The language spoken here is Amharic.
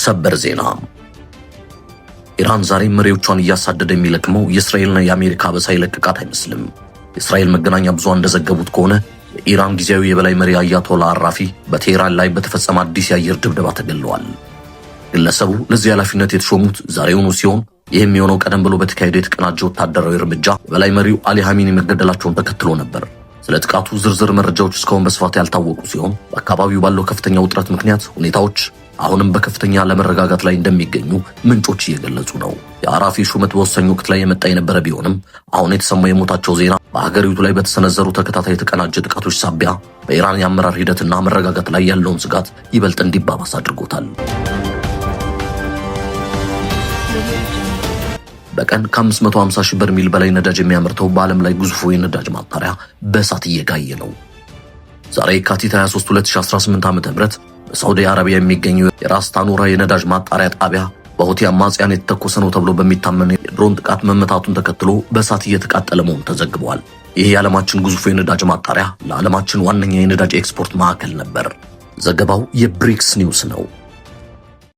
ሰበር ዜና። ኢራን ዛሬ መሪዎቿን እያሳደደ የሚለቅመው የእስራኤልና የአሜሪካ አበሳ ይለቅቃት አይመስልም። የእስራኤል መገናኛ ብዙሃን እንደዘገቡት ከሆነ የኢራን ጊዜያዊ የበላይ መሪ አያቶላ አራፊ በቴህራን ላይ በተፈጸመ አዲስ የአየር ድብደባ ተገለዋል። ግለሰቡ ለዚህ ኃላፊነት የተሾሙት ዛሬውኑ ሲሆን ይህም የሆነው ቀደም ብሎ በተካሄደው የተቀናጀ ወታደራዊ እርምጃ የበላይ መሪው አሊ ሐሚኒ መገደላቸውን ተከትሎ ነበር። ስለ ጥቃቱ ዝርዝር መረጃዎች እስካሁን በስፋት ያልታወቁ ሲሆን በአካባቢው ባለው ከፍተኛ ውጥረት ምክንያት ሁኔታዎች አሁንም በከፍተኛ አለመረጋጋት ላይ እንደሚገኙ ምንጮች እየገለጹ ነው። የአራፊ ሹመት በወሳኝ ወቅት ላይ የመጣ የነበረ ቢሆንም አሁን የተሰማው የሞታቸው ዜና በሀገሪቱ ላይ በተሰነዘሩ ተከታታይ የተቀናጀ ጥቃቶች ሳቢያ በኢራን የአመራር ሂደትና መረጋጋት ላይ ያለውን ስጋት ይበልጥ እንዲባባስ አድርጎታል። በቀን ከ550 ሺህ በርሜል በላይ ነዳጅ የሚያመርተው በዓለም ላይ ግዙፉ የነዳጅ ማጣሪያ በእሳት እየጋየ ነው። ዛሬ የካቲት 23 2018 ዓ.ም በሳውዲ አረቢያ የሚገኘው የራስ ታኑራ የነዳጅ ማጣሪያ ጣቢያ በሁቲ አማጽያን የተተኮሰ ነው ተብሎ በሚታመን የድሮን ጥቃት መመታቱን ተከትሎ በእሳት እየተቃጠለ መሆኑ ተዘግቧል። ይህ የዓለማችን ግዙፉ የነዳጅ ማጣሪያ ለዓለማችን ዋነኛ የነዳጅ ኤክስፖርት ማዕከል ነበር። ዘገባው የብሪክስ ኒውስ ነው።